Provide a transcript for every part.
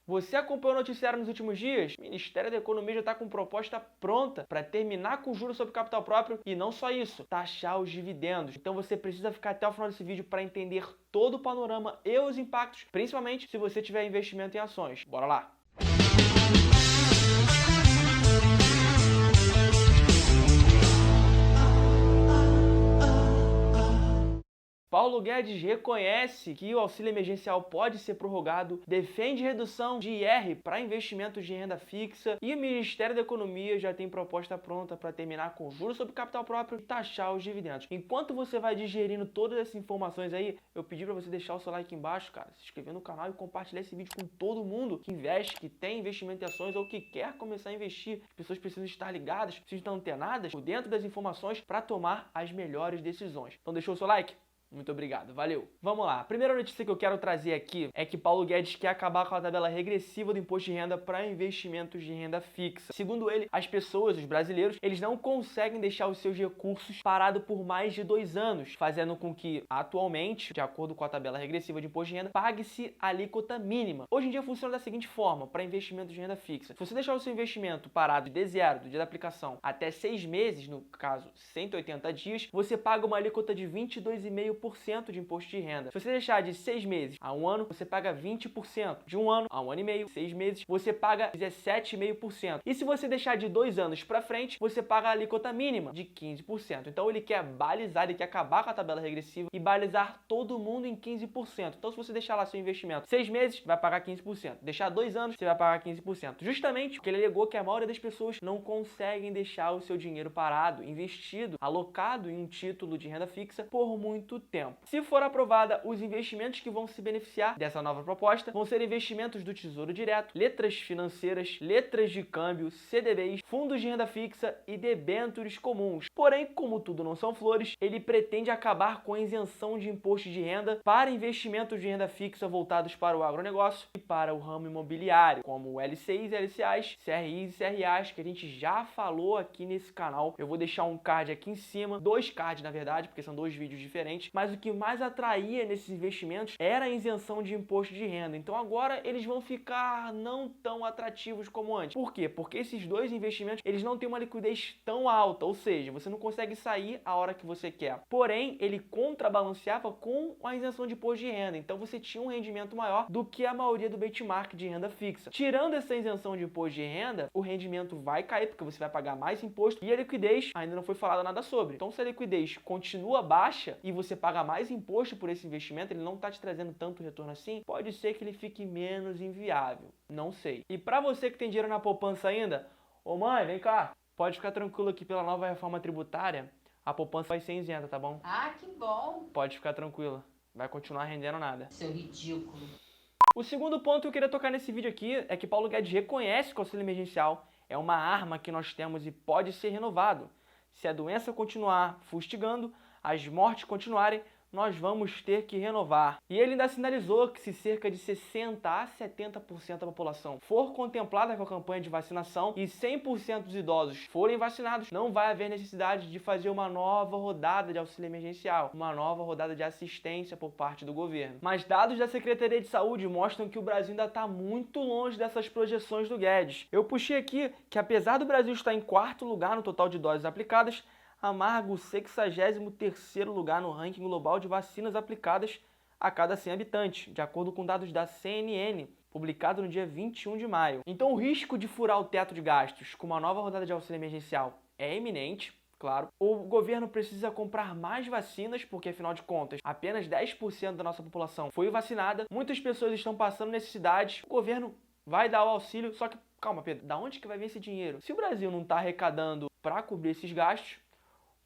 Você acompanhou o noticiário nos últimos dias? O Ministério da Economia já está com proposta pronta para terminar com juros sobre capital próprio e não só isso, taxar os dividendos. Então você precisa ficar até o final desse vídeo para entender todo o panorama e os impactos, principalmente se você tiver investimento em ações. Bora lá! Paulo Guedes reconhece que o auxílio emergencial pode ser prorrogado, defende redução de IR para investimentos de renda fixa e o Ministério da Economia já tem proposta pronta para terminar com juros sobre capital próprio e taxar os dividendos. Enquanto você vai digerindo todas essas informações aí, eu pedi para você deixar o seu like embaixo, cara, se inscrever no canal e compartilhar esse vídeo com todo mundo que investe, que tem investimento em ações ou que quer começar a investir. As pessoas precisam estar ligadas, precisam estar antenadas por dentro das informações para tomar as melhores decisões. Então deixou o seu like? Muito obrigado, valeu. Vamos lá, a primeira notícia que eu quero trazer aqui é que Paulo Guedes quer acabar com a tabela regressiva do imposto de renda para investimentos de renda fixa. Segundo ele, as pessoas, os brasileiros, eles não conseguem deixar os seus recursos parados por mais de 2 anos, fazendo com que, atualmente, de acordo com a tabela regressiva de imposto de renda, pague-se a alíquota mínima. Hoje em dia funciona da seguinte forma, para investimentos de renda fixa. Se você deixar o seu investimento parado de zero, do dia da aplicação, até 6 meses, no caso 180 dias, você paga uma alíquota de 22,5% de imposto de renda. Se você deixar de 6 meses a 1 ano, você paga 20%. De 1 ano a 1 ano e meio, 6 meses, você paga 17,5%. E se você deixar de 2 anos para frente, você paga a alíquota mínima de 15%. Então ele quer balizar, ele quer acabar com a tabela regressiva e balizar todo mundo em 15%. Então se você deixar lá seu investimento 6 meses, vai pagar 15%. Deixar 2 anos, você vai pagar 15%. Justamente porque ele alegou que a maioria das pessoas não conseguem deixar o seu dinheiro parado, investido, alocado em um título de renda fixa por muito tempo. Se for aprovada, os investimentos que vão se beneficiar dessa nova proposta vão ser investimentos do Tesouro Direto, letras financeiras, letras de câmbio, CDBs, fundos de renda fixa e debêntures comuns. Porém, como tudo não são flores, ele pretende acabar com a isenção de imposto de renda para investimentos de renda fixa voltados para o agronegócio e para o ramo imobiliário, como LCIs, LCAs, CRIs e CRAs, que a gente já falou aqui nesse canal. Eu vou deixar um card aqui em cima, 2 cards na verdade, porque são 2 vídeos diferentes, mas o que mais atraía nesses investimentos era a isenção de imposto de renda. Então agora eles vão ficar não tão atrativos como antes. Por quê? Porque esses 2 investimentos, eles não têm uma liquidez tão alta, ou seja, você não consegue sair a hora que você quer. Porém, ele contrabalanceava com a isenção de imposto de renda. Então você tinha um rendimento maior do que a maioria do benchmark de renda fixa. Tirando essa isenção de imposto de renda, o rendimento vai cair porque você vai pagar mais imposto e a liquidez ainda não foi falado nada sobre. Então se a liquidez continua baixa e você paga mais imposto por esse investimento, ele não está te trazendo tanto retorno assim, pode ser que ele fique menos inviável, não sei. E para você que tem dinheiro na poupança ainda, ô mãe, vem cá, pode ficar tranquilo que pela nova reforma tributária, a poupança vai ser isenta, tá bom? Ah, que bom! Pode ficar tranquila, vai continuar rendendo nada. Seu ridículo. O segundo ponto que eu queria tocar nesse vídeo aqui é que Paulo Guedes reconhece que o auxílio emergencial é uma arma que nós temos e pode ser renovado. Se a doença continuar fustigando, as mortes continuarem, nós vamos ter que renovar. E ele ainda sinalizou que se cerca de 60% a 70% da população for contemplada com a campanha de vacinação e 100% dos idosos forem vacinados, não vai haver necessidade de fazer uma nova rodada de auxílio emergencial, uma nova rodada de assistência por parte do governo. Mas dados da Secretaria de Saúde mostram que o Brasil ainda está muito longe dessas projeções do Guedes. Eu puxei aqui que apesar do Brasil estar em 4º lugar no total de doses aplicadas, amarga o 63º lugar no ranking global de vacinas aplicadas a cada 100 habitantes, de acordo com dados da CNN, publicado no dia 21 de maio. Então o risco de furar o teto de gastos com uma nova rodada de auxílio emergencial é iminente, claro. O governo precisa comprar mais vacinas, porque afinal de contas, apenas 10% da nossa população foi vacinada. Muitas pessoas estão passando necessidades, o governo vai dar o auxílio, só que, calma Pedro, da onde que vai vir esse dinheiro? Se o Brasil não está arrecadando para cobrir esses gastos,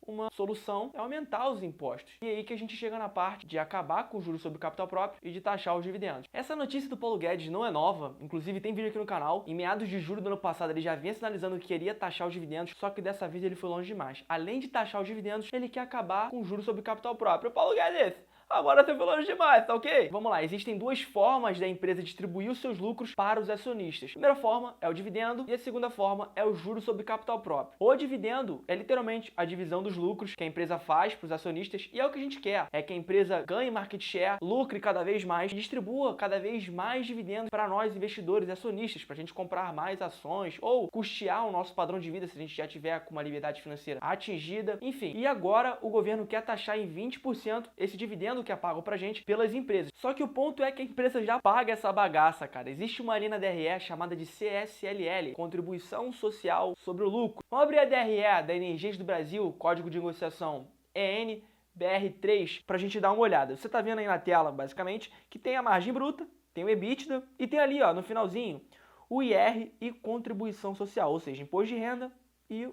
uma solução é aumentar os impostos. E aí que a gente chega na parte de acabar com os juros sobre o capital próprio e de taxar os dividendos. Essa notícia do Paulo Guedes não é nova, inclusive tem vídeo aqui no canal. Em meados de julho do ano passado ele já vinha sinalizando que queria taxar os dividendos, só que dessa vez ele foi longe demais. Além de taxar os dividendos, ele quer acabar com os juros sobre o capital próprio. Paulo Guedes, Agora você falou demais, tá ok? Vamos lá, existem duas formas da empresa distribuir os seus lucros para os acionistas. A primeira forma é o dividendo e a segunda forma é o juro sobre capital próprio. O dividendo é literalmente a divisão dos lucros que a empresa faz para os acionistas e é o que a gente quer, é que a empresa ganhe market share, lucre cada vez mais e distribua cada vez mais dividendos para nós investidores e acionistas, para a gente comprar mais ações ou custear o nosso padrão de vida se a gente já tiver com uma liberdade financeira atingida, enfim. E agora o governo quer taxar em 20% esse dividendo que é pago pra gente pelas empresas. Só que o ponto é que a empresa já paga essa bagaça, cara. Existe uma linha na DRE chamada de CSLL, Contribuição Social sobre o Lucro. Vamos abrir a DRE da Energias do Brasil, código de negociação ENBR3, pra gente dar uma olhada. Você tá vendo aí na tela, basicamente, que tem a margem bruta, tem o EBITDA e tem ali, ó, no finalzinho, o IR e contribuição social, ou seja, imposto de renda e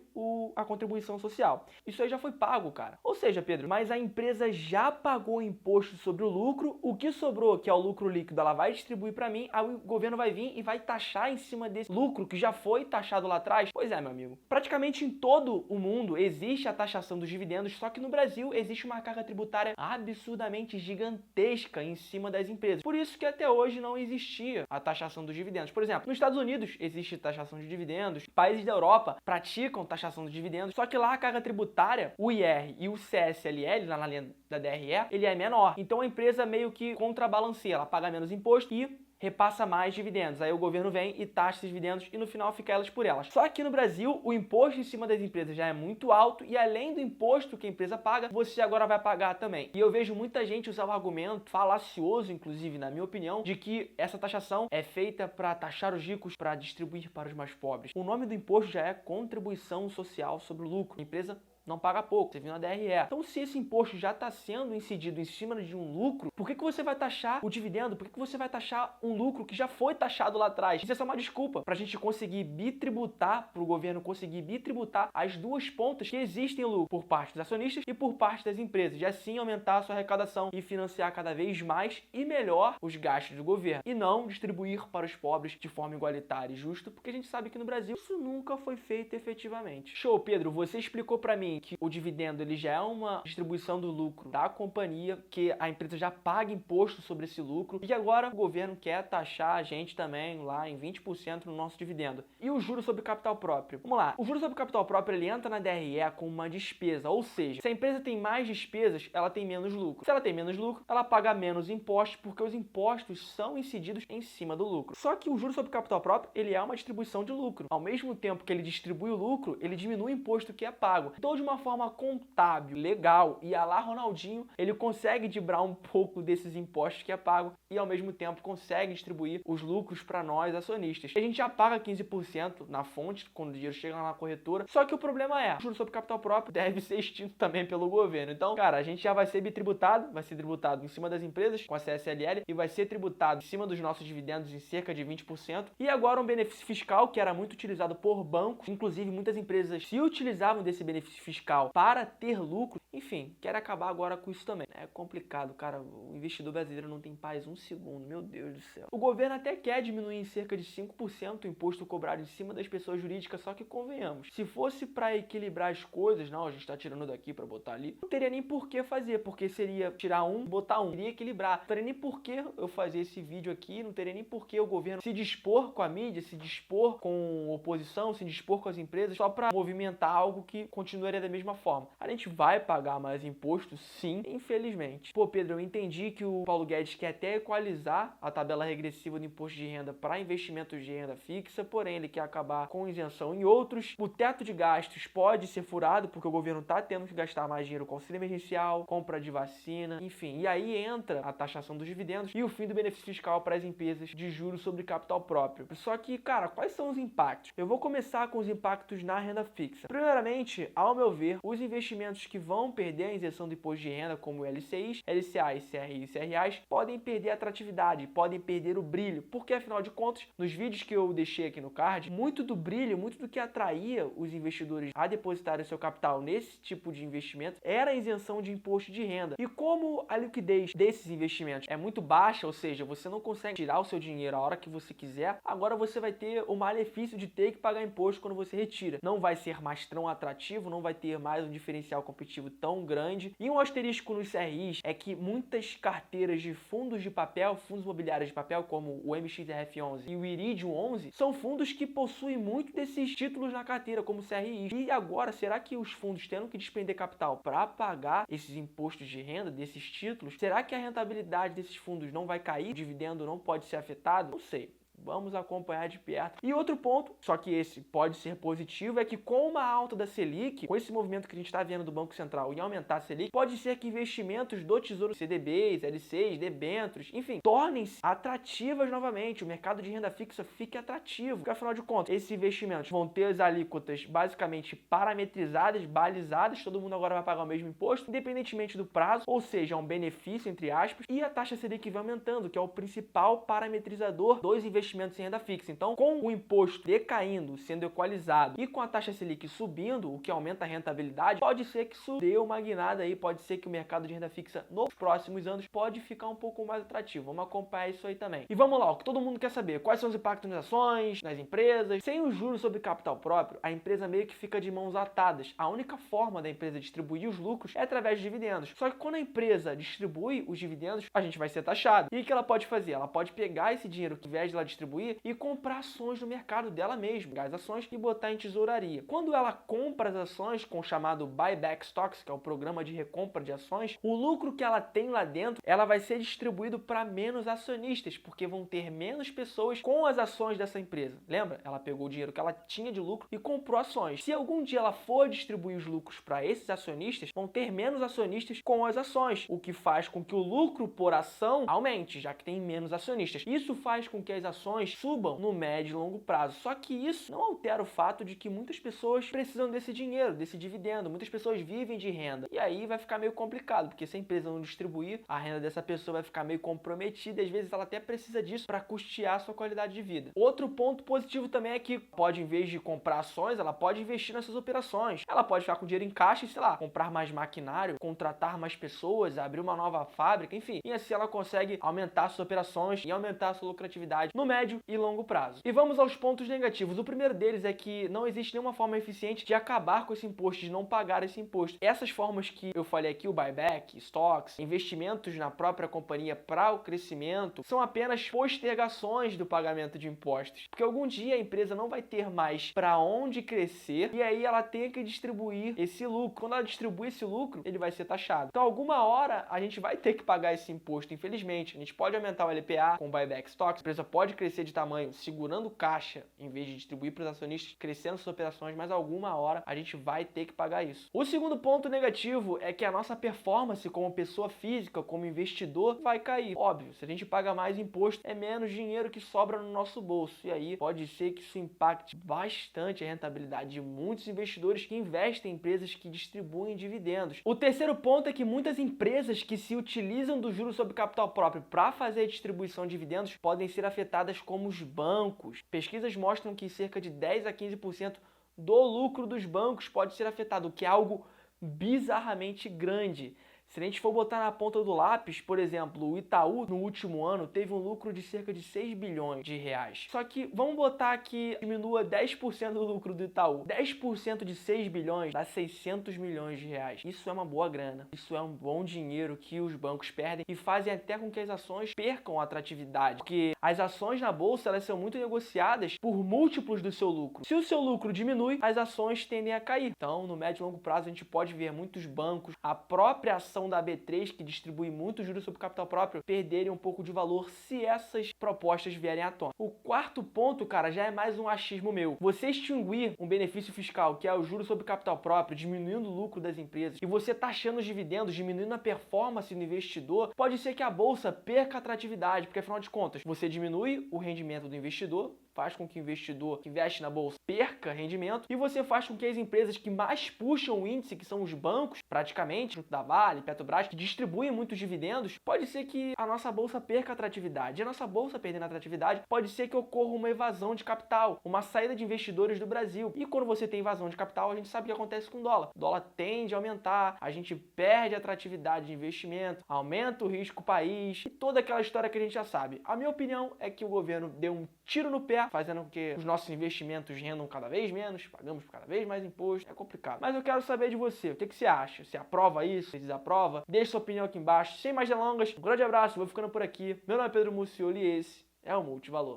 a contribuição social. Isso aí já foi pago, cara. Ou seja, Pedro, mas a empresa já pagou imposto sobre o lucro, o que sobrou, que é o lucro líquido, ela vai distribuir para mim, aí o governo vai vir e vai taxar em cima desse lucro que já foi taxado lá atrás? Pois é, meu amigo. Praticamente em todo o mundo existe a taxação dos dividendos, só que no Brasil existe uma carga tributária absurdamente gigantesca em cima das empresas. Por isso que até hoje não existia a taxação dos dividendos. Por exemplo, nos Estados Unidos existe taxação de dividendos, países da Europa praticam taxação dos dividendos, só que lá a carga tributária, o IR e o CSLL, lá na linha da DRE, ele é menor. Então a empresa meio que contrabalanceia, ela paga menos imposto e repassa mais dividendos. Aí o governo vem e taxa esses dividendos e no final fica elas por elas. Só que no Brasil, o imposto em cima das empresas já é muito alto e além do imposto que a empresa paga, você agora vai pagar também. E eu vejo muita gente usar o argumento, falacioso inclusive, na minha opinião, de que essa taxação é feita para taxar os ricos para distribuir para os mais pobres. O nome do imposto já é Contribuição Social sobre o Lucro. A empresa não paga pouco, você viu na DRE. Então, se esse imposto já está sendo incidido em cima de um lucro, por que você vai taxar o dividendo? Por que você vai taxar um lucro que já foi taxado lá atrás? Isso é só uma desculpa para a gente conseguir bitributar, para o governo conseguir bitributar as duas pontas que existem no lucro, por parte dos acionistas e por parte das empresas, e assim aumentar a sua arrecadação e financiar cada vez mais e melhor os gastos do governo, e não distribuir para os pobres de forma igualitária e justa, porque a gente sabe que no Brasil isso nunca foi feito efetivamente. Show, Pedro, você explicou para mim que o dividendo ele já é uma distribuição do lucro da companhia, que a empresa já paga imposto sobre esse lucro e agora o governo quer taxar a gente também lá em 20% no nosso dividendo. E o juro sobre capital próprio? Vamos lá, o juro sobre capital próprio ele entra na DRE como uma despesa, ou seja, se a empresa tem mais despesas, ela tem menos lucro. Se ela tem menos lucro, ela paga menos impostos, porque os impostos são incididos em cima do lucro. Só que o juro sobre capital próprio, ele é uma distribuição de lucro. Ao mesmo tempo que ele distribui o lucro, ele diminui o imposto que é pago. Então, de uma forma contábil, legal e a lá Ronaldinho, ele consegue dibrar um pouco desses impostos que é pago e ao mesmo tempo consegue distribuir os lucros para nós acionistas. A gente já paga 15% na fonte quando o dinheiro chega lá na corretora, só que o problema é, o juro sobre capital próprio deve ser extinto também pelo governo. Então, cara, a gente já vai ser bitributado, vai ser tributado em cima das empresas com a CSLL e vai ser tributado em cima dos nossos dividendos em cerca de 20%. E agora um benefício fiscal que era muito utilizado por bancos, inclusive muitas empresas se utilizavam desse benefício fiscal para ter lucro, enfim, quer acabar agora com isso também. É complicado, cara, o investidor brasileiro não tem paz um segundo, meu Deus do céu. O governo até quer diminuir em cerca de 5% o imposto cobrado em cima das pessoas jurídicas, só que convenhamos, se fosse para equilibrar as coisas, não, a gente tá tirando daqui para botar ali, não teria nem por que fazer, porque seria tirar um, botar um, iria equilibrar. Não teria nem por que eu fazer esse vídeo aqui, não teria nem por que o governo se dispor com a mídia, se dispor com oposição, se dispor com as empresas, só para movimentar algo que continuaria da mesma forma. A gente vai pagar mais imposto, sim, infelizmente. Pô, Pedro, eu entendi que o Paulo Guedes quer até equalizar a tabela regressiva do imposto de renda para investimentos de renda fixa, porém ele quer acabar com isenção em outros. O teto de gastos pode ser furado porque o governo está tendo que gastar mais dinheiro com auxílio emergencial, compra de vacina, enfim. E aí entra a taxação dos dividendos e o fim do benefício fiscal para as empresas de juros sobre capital próprio. Só que, cara, quais são os impactos? Eu vou começar com os impactos na renda fixa. Primeiramente, ao meu ver, os investimentos que vão perder a isenção do imposto de renda, como LCIs, LCAs, CRI e CRAs, podem perder a atratividade, podem perder o brilho, porque afinal de contas, nos vídeos que eu deixei aqui no card, muito do brilho, muito do que atraía os investidores a depositarem seu capital nesse tipo de investimento era a isenção de imposto de renda. E como a liquidez desses investimentos é muito baixa, ou seja, você não consegue tirar o seu dinheiro a hora que você quiser, agora você vai ter o malefício de ter que pagar imposto quando você retira. Não vai ser mais tão atrativo, não vai ter mais um diferencial competitivo tão grande. E um asterisco nos CRIs é que muitas carteiras de fundos de papel, fundos imobiliários de papel, como o MXRF11 e o Iridium 11, são fundos que possuem muito desses títulos na carteira, como CRIs. E agora, será que os fundos tendo que despender capital para pagar esses impostos de renda desses títulos? Será que a rentabilidade desses fundos não vai cair? O dividendo não pode ser afetado? Não sei. Vamos acompanhar de perto. E outro ponto, só que esse pode ser positivo, é que com uma alta da Selic, com esse movimento que a gente está vendo do Banco Central em aumentar a Selic, pode ser que investimentos do Tesouro, CDBs, LCs, debêntures, enfim, tornem-se atrativas novamente. O mercado de renda fixa fique atrativo. Porque, afinal de contas, esses investimentos vão ter as alíquotas basicamente parametrizadas, balizadas, todo mundo agora vai pagar o mesmo imposto, independentemente do prazo, ou seja, é um benefício, entre aspas, e a taxa Selic vai aumentando, que é o principal parametrizador dos investimentos em renda fixa. Então, com o imposto decaindo, sendo equalizado e com a taxa Selic subindo, o que aumenta a rentabilidade, pode ser que isso dê uma guinada aí, pode ser que o mercado de renda fixa nos próximos anos pode ficar um pouco mais atrativo. Vamos acompanhar isso aí também. E vamos lá, o que todo mundo quer saber, quais são os impactos nas ações, nas empresas? Sem os juros sobre capital próprio, a empresa meio que fica de mãos atadas. A única forma da empresa distribuir os lucros é através de dividendos. Só que quando a empresa distribui os dividendos, a gente vai ser taxado. E o que ela pode fazer? Ela pode pegar esse dinheiro que, ao invés de ela distribuir, e comprar ações no mercado dela mesma, as ações, e botar em tesouraria. Quando ela compra as ações com o chamado buyback stocks, que é o programa de recompra de ações, o lucro que ela tem lá dentro, ela vai ser distribuído para menos acionistas, porque vão ter menos pessoas com as ações dessa empresa. Lembra? Ela pegou o dinheiro que ela tinha de lucro e comprou ações. Se algum dia ela for distribuir os lucros para esses acionistas, vão ter menos acionistas com as ações, o que faz com que o lucro por ação aumente, já que tem menos acionistas. Isso faz com que as ações subam no médio e longo prazo. Só que isso não altera o fato de que muitas pessoas precisam desse dinheiro, desse dividendo. Muitas pessoas vivem de renda. E aí vai ficar meio complicado, porque se a empresa não distribuir, a renda dessa pessoa vai ficar meio comprometida. Às vezes ela até precisa disso para custear a sua qualidade de vida. Outro ponto positivo também é que pode, em vez de comprar ações, ela pode investir nessas operações. Ela pode ficar com dinheiro em caixa e, sei lá, comprar mais maquinário, contratar mais pessoas, abrir uma nova fábrica, enfim. E assim ela consegue aumentar suas operações e aumentar a sua lucratividade no médio e longo prazo. E vamos aos pontos negativos. O primeiro deles é que não existe nenhuma forma eficiente de acabar com esse imposto, de não pagar esse imposto. Essas formas que eu falei aqui, o buyback, stocks, investimentos na própria companhia para o crescimento, são apenas postergações do pagamento de impostos. Porque algum dia a empresa não vai ter mais para onde crescer e aí ela tem que distribuir esse lucro. Quando ela distribui esse lucro, ele vai ser taxado. Então, alguma hora a gente vai ter que pagar esse imposto, infelizmente. A gente pode aumentar o LPA com buyback stocks, a empresa pode crescer de tamanho segurando caixa em vez de distribuir para os acionistas, crescendo suas operações, mas alguma hora a gente vai ter que pagar isso. O segundo ponto negativo é que a nossa performance como pessoa física, como investidor, vai cair. Óbvio, se a gente paga mais imposto, é menos dinheiro que sobra no nosso bolso. E aí pode ser que isso impacte bastante a rentabilidade de muitos investidores que investem em empresas que distribuem dividendos. O terceiro ponto é que muitas empresas que se utilizam do juros sobre capital próprio para fazer a distribuição de dividendos podem ser afetadas como os bancos. Pesquisas mostram que cerca de 10 a 15% do lucro dos bancos pode ser afetado, o que é algo bizarramente grande. Se a gente for botar na ponta do lápis, por exemplo, o Itaú, no último ano, teve um lucro de cerca de 6 bilhões de reais. Só que vamos botar que diminua 10% do lucro do Itaú. 10% de 6 bilhões dá 600 milhões de reais. Isso é uma boa grana. Isso é um bom dinheiro que os bancos perdem e fazem até com que as ações percam a atratividade. Porque as ações na bolsa, elas são muito negociadas por múltiplos do seu lucro. Se o seu lucro diminui, as ações tendem a cair. Então, no médio e longo prazo, a gente pode ver muitos bancos, a própria ação da B3, que distribui muito juros sobre capital próprio, perderem um pouco de valor se essas propostas vierem à tona. O quarto ponto, cara, já é mais um achismo meu. Você extinguir um benefício fiscal, que é o juros sobre capital próprio, diminuindo o lucro das empresas, e você taxando os dividendos, diminuindo a performance do investidor, pode ser que a bolsa perca atratividade, porque afinal de contas, você diminui o rendimento do investidor, faz com que o investidor que investe na bolsa perca rendimento e você faz com que as empresas que mais puxam o índice, que são os bancos, praticamente, junto da Vale, Petrobras, que distribuem muitos dividendos, pode ser que a nossa bolsa perca atratividade. E a nossa bolsa perdendo atratividade, pode ser que ocorra uma evasão de capital, uma saída de investidores do Brasil. E quando você tem evasão de capital, a gente sabe o que acontece com o dólar. O dólar tende a aumentar, a gente perde a atratividade de investimento, aumenta o risco país e toda aquela história que a gente já sabe. A minha opinião é que o governo deu um tiro no pé tá fazendo com que os nossos investimentos rendam cada vez menos, pagamos cada vez mais imposto, é complicado. Mas eu quero saber de você, o que você acha? Você aprova isso? Você desaprova? Deixe sua opinião aqui embaixo. Sem mais delongas, um grande abraço, vou ficando por aqui. Meu nome é Pedro Mucioli e esse é o Multivalor.